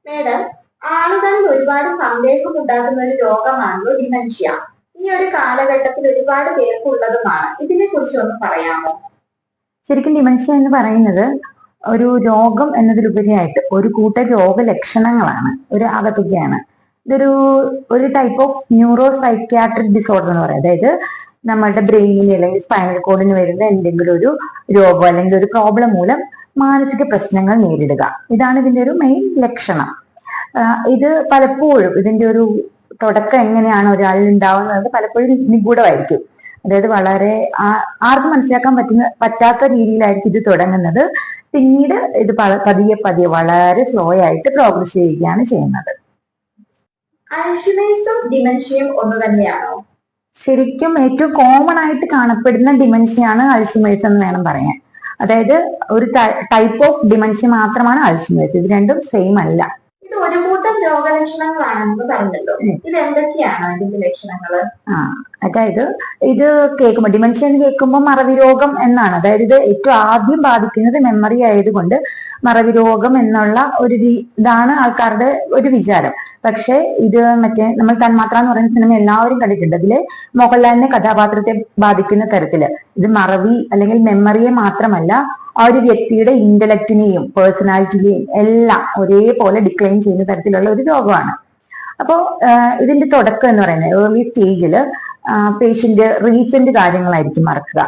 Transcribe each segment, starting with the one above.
Madam, ആളുകളിൽ ഒരുപാട് സന്ദേഹം ഉണ്ടാക്കുന്ന ഒരു രോഗമാണല്ലോ ഡിമെൻഷ്യ. ഈ ഒരു കാലഘട്ടത്തിൽ ഒരുപാട് പേർക്കുള്ളതുമാണ്. ഇതിനെ കുറിച്ച് ഒന്ന് പറയാമോ? ശരിക്കും ഡിമെൻഷ്യ എന്ന് പറയുന്നത് ഒരു രോഗം എന്നതിലുപരിയായിട്ട് ഒരു കൂട്ടം രോഗലക്ഷണങ്ങളാണ്, ഒരു ആകത്തുകയാണ്. ഇതൊരു ഒരു type of neuro psychiatric disorder എന്ന് പറയും. അതായത് നമ്മളുടെ ബ്രെയിനിന് അല്ലെങ്കിൽ സ്പൈനൽ കോഡിന് വരുന്ന എന്തെങ്കിലും ഒരു രോഗം അല്ലെങ്കിൽ ഒരു പ്രോബ്ലം മൂലം മാനസിക പ്രശ്നങ്ങൾ നേരിടുക, ഇതാണ് ഇതിന്റെ ഒരു മെയിൻ ലക്ഷണം. ഇത് പലപ്പോഴും ഇതിന്റെ ഒരു തുടക്കം എങ്ങനെയാണ് ഒരാളിൽ ഉണ്ടാവുന്നത് പലപ്പോഴും നിഗൂഢമായിരിക്കും. അതായത് വളരെ ആർക്കും മനസ്സിലാക്കാൻ പറ്റാത്ത രീതിയിലായിരിക്കും ഇത് തുടങ്ങുന്നത്. പിന്നീട് ഇത് പതിയെ പതിയെ വളരെ സ്ലോ ആയിട്ട് പ്രോഗ്രസ് ചെയ്യുകയാണ് ചെയ്യുന്നത്. അൽഷിമേഴ്സും ഡിമെൻഷ്യയും ഒന്ന് തന്നെയാണോ? ശരിക്കും ഏറ്റവും കോമൺ ആയിട്ട് കാണപ്പെടുന്ന ഡിമെൻഷ്യയാണ് അൽഷിമേഴ്സ് എന്ന് വേണം പറയാൻ. അതായത് ഒരു ടൈപ്പ് ഓഫ് ഡിമെൻഷ്യ മാത്രമാണ് അൽഷിമേഴ്സ്. ഇത് രണ്ടും സെയിം അല്ല. ഇത് ഒരു കൂട്ടം രോഗലക്ഷണങ്ങളാണെന്ന് പറഞ്ഞല്ലോ. ഇത് എന്തൊക്കെയാണ് ഇതിന്റെ ലക്ഷണങ്ങള്? അതായത് ഇത് കേൾക്കുമ്പോൾ ഡിമെൻഷ്യ എന്ന് കേൾക്കുമ്പോൾ മറവി രോഗം എന്നാണ്. അതായത് ഇത് ഏറ്റവും ആദ്യം ബാധിക്കുന്നത് മെമ്മറി ആയതുകൊണ്ട് മറവി രോഗം എന്നുള്ള ഒരു ഇതാണ് ആൾക്കാരുടെ ഒരു വിചാരം. പക്ഷെ ഇത് നമ്മൾ തന്മാത്ര എന്ന് പറയുന്ന സിനിമ എല്ലാവരും കണ്ടിട്ടുണ്ട്. അതില് മോഹൻലാലിന്റെ കഥാപാത്രത്തെ ബാധിക്കുന്ന തരത്തില് ഇത് മറവി അല്ലെങ്കിൽ മെമ്മറിയെ മാത്രമല്ല ആ ഒരു വ്യക്തിയുടെ ഇന്റലക്റ്റിനെയും പേഴ്സണാലിറ്റിയെയും എല്ലാം ഒരേപോലെ ഡിക്ലൈൻ ചെയ്യുന്ന തരത്തിലുള്ള ഒരു രോഗമാണ്. അപ്പോ ഇതിന്റെ തുടക്കം എന്ന് പറയുന്നത് ഏർലി സ്റ്റേജില് പേഷ്യന്റ് റീസെന്റ് കാര്യങ്ങളായിരിക്കും മറക്കുക.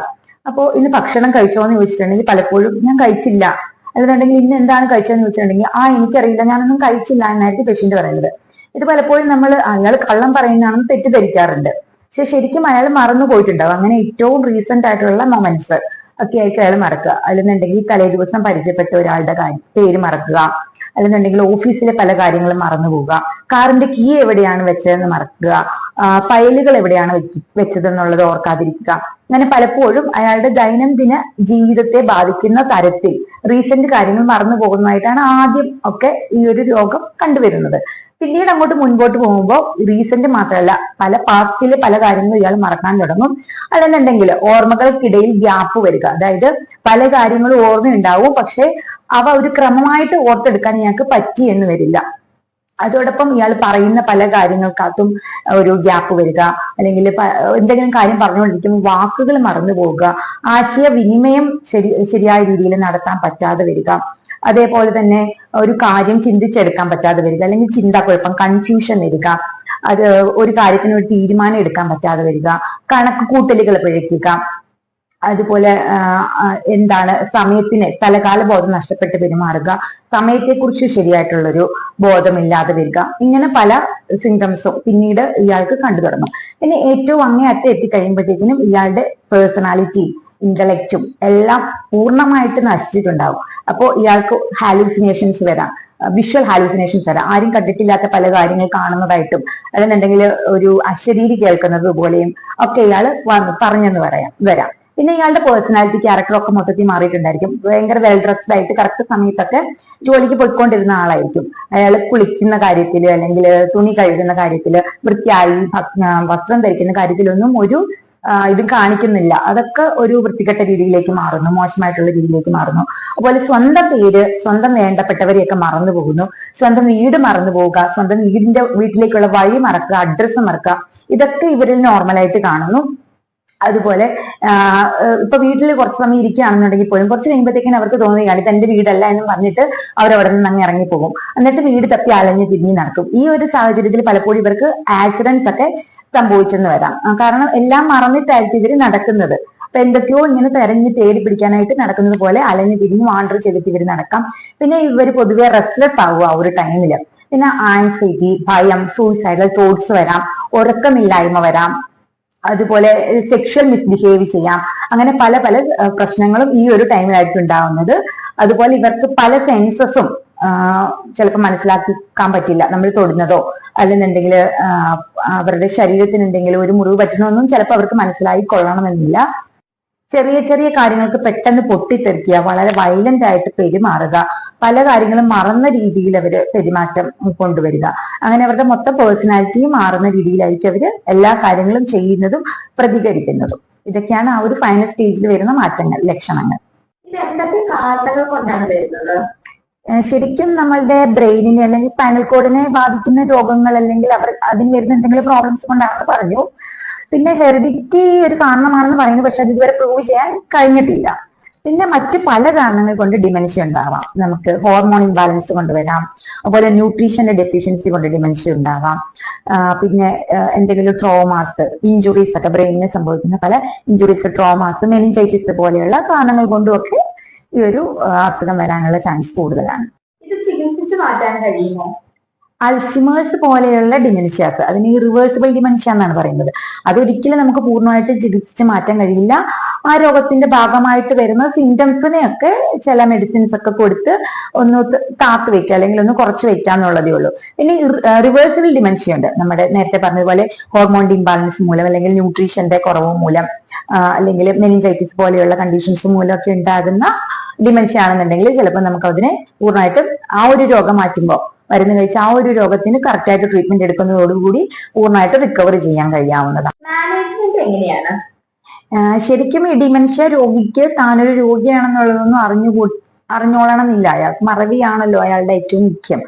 അപ്പോൾ ഇന്ന് ഭക്ഷണം കഴിച്ചോ എന്ന് ചോദിച്ചിട്ടുണ്ടെങ്കിൽ പലപ്പോഴും ഞാൻ കഴിച്ചില്ല, അല്ലെന്നുണ്ടെങ്കിൽ ഇന്ന് എന്താണ് കഴിച്ചതെന്ന് ചോദിച്ചിട്ടുണ്ടെങ്കിൽ എനിക്കറിയില്ല, ഞാനൊന്നും കഴിച്ചില്ല എന്നായിരിക്കും പേഷ്യന്റ് പറയുന്നത്. ഇത് പലപ്പോഴും അയാൾ കള്ളം പറയുന്നതാണെന്ന് തെറ്റിദ്ധരിക്കാറുണ്ട്. പക്ഷെ ശരിക്കും അയാൾ മറന്നു പോയിട്ടുണ്ടാവും. അങ്ങനെ ഏറ്റവും റീസെന്റ് ആയിട്ടുള്ള മൊമെന്റ്സ് ഒക്കെ ആയിരിക്കും അയാൾ മറക്കുക. അല്ലെന്നുണ്ടെങ്കിൽ തലേ ദിവസം പരിചയപ്പെട്ട ഒരാളുടെ പേര് മറക്കുക, അല്ലെന്നുണ്ടെങ്കിൽ ഓഫീസിലെ പല കാര്യങ്ങളും മറന്നു പോവുക, കാറിന്റെ കീ എവിടെയാണ് വെച്ചതെന്ന് മറക്കുക, ഫയലുകൾ എവിടെയാണ് വെച്ചതെന്നുള്ളത് ഓർക്കാതിരിക്കുക. അങ്ങനെ പലപ്പോഴും അയാളുടെ ദൈനംദിന ജീവിതത്തെ ബാധിക്കുന്ന തരത്തിൽ റീസെന്റ് കാര്യങ്ങൾ മറന്നു പോകുന്നതായിട്ടാണ് ആദ്യം ഒക്കെ ഈ ഒരു രോഗം കണ്ടുവരുന്നത്. പിന്നീട് അങ്ങോട്ട് മുൻപോട്ട് പോകുമ്പോൾ റീസെന്റ് മാത്രമല്ല പല പാസ്റ്റിലെ പല കാര്യങ്ങളും ഇയാൾ മറക്കാൻ തുടങ്ങും. അല്ലെന്നുണ്ടെങ്കിൽ ഓർമ്മകൾക്കിടയിൽ ഗ്യാപ്പ് വരിക, അതായത് പല കാര്യങ്ങളും ഓർമ്മയുണ്ടാവും പക്ഷെ അവ ഒരു ക്രമമായിട്ട് ഓർത്തെടുക്കാൻ ഇയാൾക്ക് പറ്റി എന്ന് വരില്ല. അതോടൊപ്പം ഇയാൾ പറയുന്ന പല കാര്യങ്ങൾക്കകത്തും ഒരു ഗ്യാപ്പ് വരിക, അല്ലെങ്കിൽ എന്തെങ്കിലും കാര്യം പറഞ്ഞുകൊണ്ടിരിക്കുമ്പോൾ വാക്കുകൾ മറന്നു പോവുക, ആശയവിനിമയം ശരിയായ രീതിയിൽ നടത്താൻ പറ്റാതെ വരിക, അതേപോലെ തന്നെ ഒരു കാര്യം ചിന്തിച്ചെടുക്കാൻ പറ്റാതെ വരിക, അല്ലെങ്കിൽ ചിന്താക്കുഴപ്പം കൺഫ്യൂഷൻ വരിക, അത് ഒരു കാര്യത്തിന് ഒരു തീരുമാനം എടുക്കാൻ പറ്റാതെ വരിക, കണക്ക് കൂട്ടലുകൾ പിഴയ്ക്കുക, അതുപോലെ സമയത്തിന് സ്ഥലകാല ബോധം നഷ്ടപ്പെട്ട് പെരുമാറുക, സമയത്തെക്കുറിച്ച് ശരിയായിട്ടുള്ളൊരു ബോധമില്ലാതെ വരിക. ഇങ്ങനെ പല സിംറ്റംസും പിന്നീട് ഇയാൾക്ക് കണ്ടു തുടങ്ങും. പിന്നെ ഏറ്റവും അങ്ങേയറ്റം എത്തിക്കഴിയുമ്പോഴത്തേക്കിനും ഇയാളുടെ പേഴ്സണാലിറ്റി ഇന്റലക്റ്റും എല്ലാം പൂർണ്ണമായിട്ട് നശിച്ചിട്ടുണ്ടാവും. അപ്പോൾ ഇയാൾക്ക് ഹാലൂസിനേഷൻസ് വരാം, വിഷ്വൽ ഹാലൂസിനേഷൻസ് വരാം, ആരും കണ്ടിട്ടില്ലാത്ത പല കാര്യങ്ങൾ കാണുന്നതായിട്ടും അല്ലെന്നുണ്ടെങ്കിൽ ഒരു അശരീരി കേൾക്കുന്നത് പോലെയും ഒക്കെ ഇയാൾ പറഞ്ഞെന്ന് വരാം. പിന്നെ ഇയാളുടെ പേഴ്സണാലിറ്റി ക്യാരക്ടറൊക്കെ മൊത്തത്തിൽ മാറിയിട്ടുണ്ടായിരിക്കും. ഭയങ്കര വെൽ ഡ്രസ്ഡ് ആയിട്ട് കറക്റ്റ് സമയത്തൊക്കെ ജോലിക്ക് പോയിക്കൊണ്ടിരുന്ന ആളായിരിക്കും. അയാൾ കുളിക്കുന്ന കാര്യത്തില് അല്ലെങ്കിൽ തുണി കഴുകുന്ന കാര്യത്തില് വൃത്തിയായി വസ്ത്രം ധരിക്കുന്ന കാര്യത്തിലൊന്നും ഒരു ഇത് കാണിക്കുന്നില്ല. അതൊക്കെ ഒരു വൃത്തികെട്ട രീതിയിലേക്ക് മാറുന്നു, മോശമായിട്ടുള്ള രീതിയിലേക്ക് മാറുന്നു. അതുപോലെ സ്വന്തം പേര്, സ്വന്തം വേണ്ടപ്പെട്ടവരെയൊക്കെ മറന്നു പോകുന്നു, സ്വന്തം വീട് മറന്നു പോവുക, സ്വന്തം വീട്ടിലേക്കുള്ള വഴി മറക്കുക, അഡ്രസ്സ് മറക്കുക, ഇതൊക്കെ ഇവരിൽ നോർമലായിട്ട് കാണുന്നു. അതുപോലെ ഇപ്പൊ വീട്ടിൽ കുറച്ച് സമയം ഇരിക്കുകയാണെന്നുണ്ടെങ്കിൽ പോലും കുറച്ച് കഴിയുമ്പോഴത്തേക്കും അവർക്ക് തോന്നുകയാണ് ഇത് എന്റെ വീടല്ല എന്ന് പറഞ്ഞിട്ട് അവരവിടെ നിന്ന് അങ്ങ് ഇറങ്ങിപ്പോകും. എന്നിട്ട് വീട് തപ്പി അലഞ്ഞ് തിരിഞ്ഞ് നടക്കും. ഈ ഒരു സാഹചര്യത്തിൽ പലപ്പോഴും ഇവർക്ക് ആക്സിഡന്റ്സ് ഒക്കെ സംഭവിച്ചെന്ന് വരാം. കാരണം എല്ലാം മറന്നിട്ടായിരിക്കും ഇവര് നടക്കുന്നത്. അപ്പൊ എന്തൊക്കെയോ ഇങ്ങനെ തെരഞ്ഞ് തേടി പിടിക്കാനായിട്ട് നടക്കുന്നത് പോലെ അലഞ്ഞ് തിരിഞ്ഞ് വാണ്ടർ ചെയ്തിട്ട് ഇവര് നടക്കാം. പിന്നെ ഇവര് പൊതുവെ റെസ്റ്റ്ലെസ് ആവുക ആ ഒരു ടൈമില്. പിന്നെ ആൻസൈറ്റി, ഭയം, സൂയിസൈഡൽ തോട്ട്സ് വരാം, ഉറക്കമില്ലായ്മ വരാം, അതുപോലെ സെക്ഷൽ മിസ്ബിഹേവ് ചെയ്യാം. അങ്ങനെ പല പല പ്രശ്നങ്ങളും ഈ ഒരു ടൈമിലായിരിക്കും ഉണ്ടാവുന്നത്. അതുപോലെ ഇവർക്ക് പല സെൻസസും ചിലപ്പോൾ മനസ്സിലാക്കാൻ പറ്റില്ല. നമ്മൾ തൊടുന്നതോ അല്ലെന്നുണ്ടെങ്കിൽ അവരുടെ ശരീരത്തിന് എന്തെങ്കിലും ഒരു മുറിവ് പറ്റുന്നതൊന്നും ചിലപ്പോൾ അവർക്ക് മനസ്സിലായി കൊള്ളണമെന്നില്ല. ചെറിയ ചെറിയ കാര്യങ്ങൾക്ക് പെട്ടെന്ന് പൊട്ടിത്തെറിക്കുക, വളരെ വയലന്റ് ആയിട്ട് പെരുമാറുക, പല കാര്യങ്ങളും മറന്ന രീതിയിൽ അവര് പെരുമാറ്റം കൊണ്ടുവരിക. അങ്ങനെ അവരുടെ മൊത്തം പേഴ്സണാലിറ്റിയും മാറുന്ന രീതിയിലായിരിക്കും അവര് എല്ലാ കാര്യങ്ങളും ചെയ്യുന്നതും പ്രതികരിക്കുന്നതും. ഇതൊക്കെയാണ് ആ ഒരു ഫൈനൽ സ്റ്റേജിൽ വരുന്ന മാറ്റങ്ങൾ, ലക്ഷണങ്ങൾ. ഇത് എന്തൊക്കെ കാരണങ്ങൾ കൊണ്ടാണ് വരുന്നത്? ശരിക്കും നമ്മളുടെ ബ്രെയിനിനെ അല്ലെങ്കിൽ സ്പൈനൽ കോഡിനെ ബാധിക്കുന്ന രോഗങ്ങൾ അല്ലെങ്കിൽ അതിന് വരുന്ന എന്തെങ്കിലും പ്രോബ്ലംസ് കൊണ്ടാണെന്ന് പറഞ്ഞു. പിന്നെ ഹെറിഡിറ്റി ഒരു കാരണമാണെന്ന് പറയുന്നു, പക്ഷെ അത് ഇതുവരെ പ്രൂവ് ചെയ്യാൻ കഴിഞ്ഞിട്ടില്ല. പിന്നെ മറ്റു പല കാരണങ്ങൾ കൊണ്ട് ഡിമെൻഷ്യ ഉണ്ടാവാം. നമുക്ക് ഹോർമോൺ ഇംബാലൻസ് കൊണ്ടുവരാം, അതുപോലെ ന്യൂട്രീഷന്റെ ഡെഫിഷ്യൻസി കൊണ്ട് ഡിമെൻഷ്യ ഉണ്ടാവാം. പിന്നെ എന്തെങ്കിലും ട്രോമാസ്, ഇഞ്ചുറീസ് ഒക്കെ ബ്രെയിനിന് സംഭവിക്കുന്ന പല ഇഞ്ചുറീസ്, ട്രോമാസ്, മെനിഞ്ചൈറ്റിസ് പോലെയുള്ള കാരണങ്ങൾ കൊണ്ടുമൊക്കെ ഈ ഒരു അസുഖം വരാനുള്ള ചാൻസ് കൂടുതലാണ്. ഇത് ചികിത്സിച്ച് മാറ്റാൻ കഴിയുമോ? അൽഷിമേഴ്സ് പോലെയുള്ള ഡിമെൻഷ്യാസ്, അതിന് റിവേഴ്സിബിൾ ഡിമെൻഷ്യ എന്നാണ് പറയുന്നത്. അതൊരിക്കലും നമുക്ക് പൂർണ്ണമായിട്ട് ചികിത്സിച്ച് മാറ്റാൻ കഴിയില്ല. ആ രോഗത്തിന്റെ ഭാഗമായിട്ട് വരുന്ന സിംറ്റംസിനെയൊക്കെ ചില മെഡിസിൻസ് ഒക്കെ കൊടുത്ത് ഒന്ന് കാത്തു വെക്കുക അല്ലെങ്കിൽ ഒന്ന് കുറച്ച് വെക്കുക എന്നുള്ളതേ ഉള്ളൂ. പിന്നെ റിവേഴ്സിബിൾ ഡിമെൻഷ്യ ഉണ്ട്. നമ്മുടെ നേരത്തെ പറഞ്ഞതുപോലെ ഹോർമോൺ ഇംബാലൻസ് മൂലം അല്ലെങ്കിൽ ന്യൂട്രീഷന്റെ കുറവ് മൂലം അല്ലെങ്കിൽ മെനിഞ്ചൈറ്റിസ് പോലെയുള്ള കണ്ടീഷൻസ് മൂലമൊക്കെ ഉണ്ടാകുന്ന ഡിമെൻഷ്യ ആണെന്നുണ്ടെങ്കിൽ ചിലപ്പോൾ നമുക്ക് അതിനെ പൂർണ്ണമായിട്ടും ആ ഒരു രോഗം മാറ്റുമ്പോൾ മരുന്ന് കഴിച്ച് ആ ഒരു രോഗത്തിന് കറക്റ്റ് ആയിട്ട് ട്രീറ്റ്മെന്റ് എടുക്കുന്നതോടുകൂടി പൂർണ്ണമായിട്ട് റിക്കവർ ചെയ്യാൻ കഴിയാവുന്നതാണ്. മാനേജ്മെന്റ് എങ്ങനെയാണ്? ശരിക്കും ഈ ഡിമെൻഷ്യ രോഗിക്ക് താനൊരു രോഗിയാണെന്നുള്ളതൊന്നും അറിഞ്ഞോളണം എന്നില്ല. അയാൾക്ക് മറവിയാണല്ലോ അയാളുടെ ഏറ്റവും മുഖ്യം.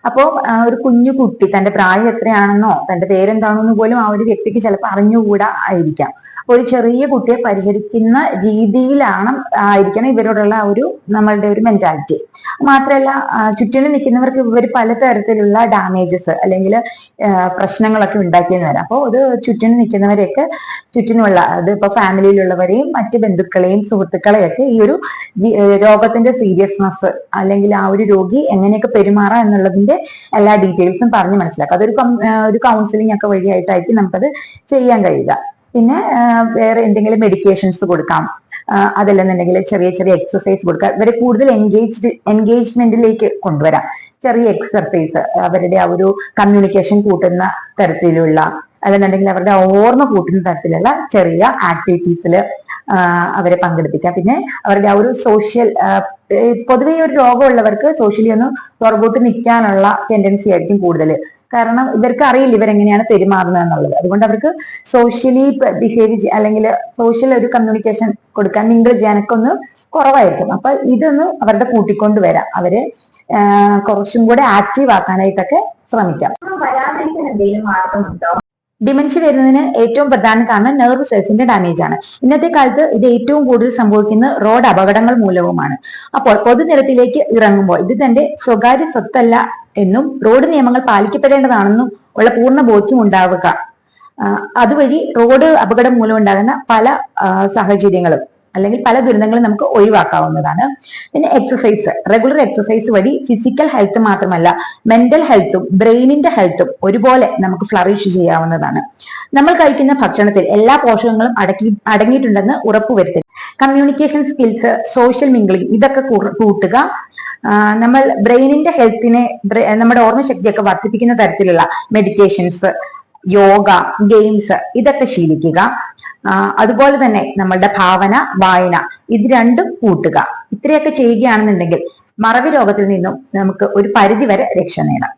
അപ്പോൾ ഒരു കുഞ്ഞു കുട്ടി തന്റെ പ്രായം എത്രയാണെന്നോ തന്റെ പേരെന്താണെന്ന് പോലും ആ ഒരു വ്യക്തിക്ക് ചിലപ്പോൾ അറിഞ്ഞുകൂടാ ആയിരിക്കാം. ഒരു ചെറിയ കുട്ടിയെ പരിചരിക്കുന്ന ആയിരിക്കണം ഇവരോടുള്ള ഒരു നമ്മളുടെ ഒരു മെന്റാലിറ്റി. മാത്രമല്ല ചുറ്റിനും നിൽക്കുന്നവർക്ക് ഇവർ പലതരത്തിലുള്ള ഡാമേജസ് അല്ലെങ്കിൽ പ്രശ്നങ്ങളൊക്കെ ഉണ്ടാക്കിയെന്ന് വരാം. അപ്പോൾ അത് ചുറ്റിനും നിൽക്കുന്നവരെയൊക്കെ ചുറ്റിനുമുള്ള അത് ഇപ്പൊ ഫാമിലിയിലുള്ളവരെയും മറ്റ് ബന്ധുക്കളെയും സുഹൃത്തുക്കളെയൊക്കെ ഈ ഒരു രോഗത്തിന്റെ സീരിയസ്നെസ് അല്ലെങ്കിൽ ആ ഒരു രോഗി എങ്ങനെയൊക്കെ പെരുമാറാം എന്നുള്ളതിന്റെ എല്ലാ ഡീറ്റെയിൽസും പറഞ്ഞ് മനസ്സിലാക്കുക. അതൊരു കൗൺസിലിംഗ് ഒക്കെ വഴിയായിട്ടായിരിക്കും നമുക്കത് ചെയ്യാൻ കഴിയുക. പിന്നെ വേറെ എന്തെങ്കിലും മെഡിക്കേഷൻസ് കൊടുക്കാം, അതല്ലെന്നുണ്ടെങ്കിൽ ചെറിയ ചെറിയ എക്സസൈസ് കൊടുക്കാം. ഇവരെ കൂടുതൽ എൻഗേജ്മെന്റിലേക്ക് കൊണ്ടുവരാം. ചെറിയ എക്സർസൈസ്, അവരുടെ ആ ഒരു കമ്മ്യൂണിക്കേഷൻ കൂട്ടുന്ന തരത്തിലുള്ള, അല്ലെന്നുണ്ടെങ്കിൽ അവരുടെ ഓർമ്മ കൂട്ടുന്ന തരത്തിലുള്ള ചെറിയ ആക്ടിവിറ്റീസിൽ അവരെ പങ്കെടുപ്പിക്കാം. പിന്നെ അവരുടെ ആ ഒരു സോഷ്യൽ, പൊതുവെ ഒരു രോഗമുള്ളവർക്ക് സോഷ്യലി ഒന്ന് പുറകോട്ട് നിൽക്കാനുള്ള ടെൻഡൻസി ആയിരിക്കും കൂടുതൽ. കാരണം ഇവർക്ക് അറിയില്ല ഇവരെങ്ങനെയാണ് പെരുമാറുന്നത് എന്നുള്ളത്. അതുകൊണ്ട് അവർക്ക് സോഷ്യലി ബിഹേവ് അല്ലെങ്കിൽ സോഷ്യൽ ഒരു കമ്മ്യൂണിക്കേഷൻ കൊടുക്കാൻ, മിങ്കിൾ ചെയ്യാനൊക്കെ ഒന്ന് കുറവായിരിക്കും. അപ്പൊ ഇതൊന്ന് അവരുടെ കൂട്ടിക്കൊണ്ട് വരാം, അവരെ കുറച്ചും കൂടെ ആക്റ്റീവ് ആക്കാനായിട്ടൊക്കെ ശ്രമിക്കാം. വരാതിരിക്കാൻ എന്തെങ്കിലും മാർഗമുണ്ടോ? ഡിമെൻഷ്യ വരുന്നതിന് ഏറ്റവും പ്രധാന കാരണം നെർവ് സെൽസിന്റെ ഡാമേജ് ആണ്. ഇന്നത്തെ കാലത്ത് ഇത് ഏറ്റവും കൂടുതൽ സംഭവിക്കുന്ന റോഡ് അപകടങ്ങൾ മൂലവുമാണ്. അപ്പോൾ പൊതുനിരത്തിലേക്ക് ഇറങ്ങുമ്പോൾ ഇത് തന്റെ സ്വകാര്യ സ്വത്തല്ല എന്നും റോഡ് നിയമങ്ങൾ പാലിക്കപ്പെടേണ്ടതാണെന്നും ഉള്ള പൂർണ്ണ ബോധ്യം ഉണ്ടാവുക. അതുവഴി റോഡ് അപകടം മൂലം ഉണ്ടാകുന്ന പല സാഹചര്യങ്ങളും അല്ലെങ്കിൽ പല ദുരന്തങ്ങളും നമുക്ക് ഒഴിവാക്കാവുന്നതാണ്. പിന്നെ എക്സസൈസ്, റെഗുലർ എക്സസൈസ് വഴി ഫിസിക്കൽ ഹെൽത്ത് മാത്രമല്ല മെന്റൽ ഹെൽത്തും ബ്രെയിനിന്റെ ഹെൽത്തും ഒരുപോലെ നമുക്ക് ഫ്ലറിഷ് ചെയ്യാവുന്നതാണ്. നമ്മൾ കഴിക്കുന്ന ഭക്ഷണത്തിൽ എല്ലാ പോഷകങ്ങളും അടങ്ങിയിട്ടുണ്ടെന്ന് ഉറപ്പുവരുത്തുക. കമ്മ്യൂണിക്കേഷൻ സ്കിൽസ്, സോഷ്യൽ മിംഗ്ലിംഗ് ഇതൊക്കെ കൂട്ടുക. നമ്മൾ ബ്രെയിനിന്റെ ഹെൽത്തിനെ, നമ്മുടെ ഓർമ്മശക്തിയൊക്കെ വർദ്ധിപ്പിക്കുന്ന തരത്തിലുള്ള മെഡിറ്റേഷൻസ്, യോഗ, ഗെയിംസ് ഇതൊക്കെ ശീലിക്കുക. അതുപോലെ തന്നെ നമ്മളുടെ ഭാവന, വായന ഇത് രണ്ടും കൂട്ടുക. ഇത്രയൊക്കെ ചെയ്യുകയാണെന്നുണ്ടെങ്കിൽ മറവി രോഗത്തിൽ നിന്നും നമുക്ക് ഒരു പരിധി വരെ രക്ഷ നേടാം.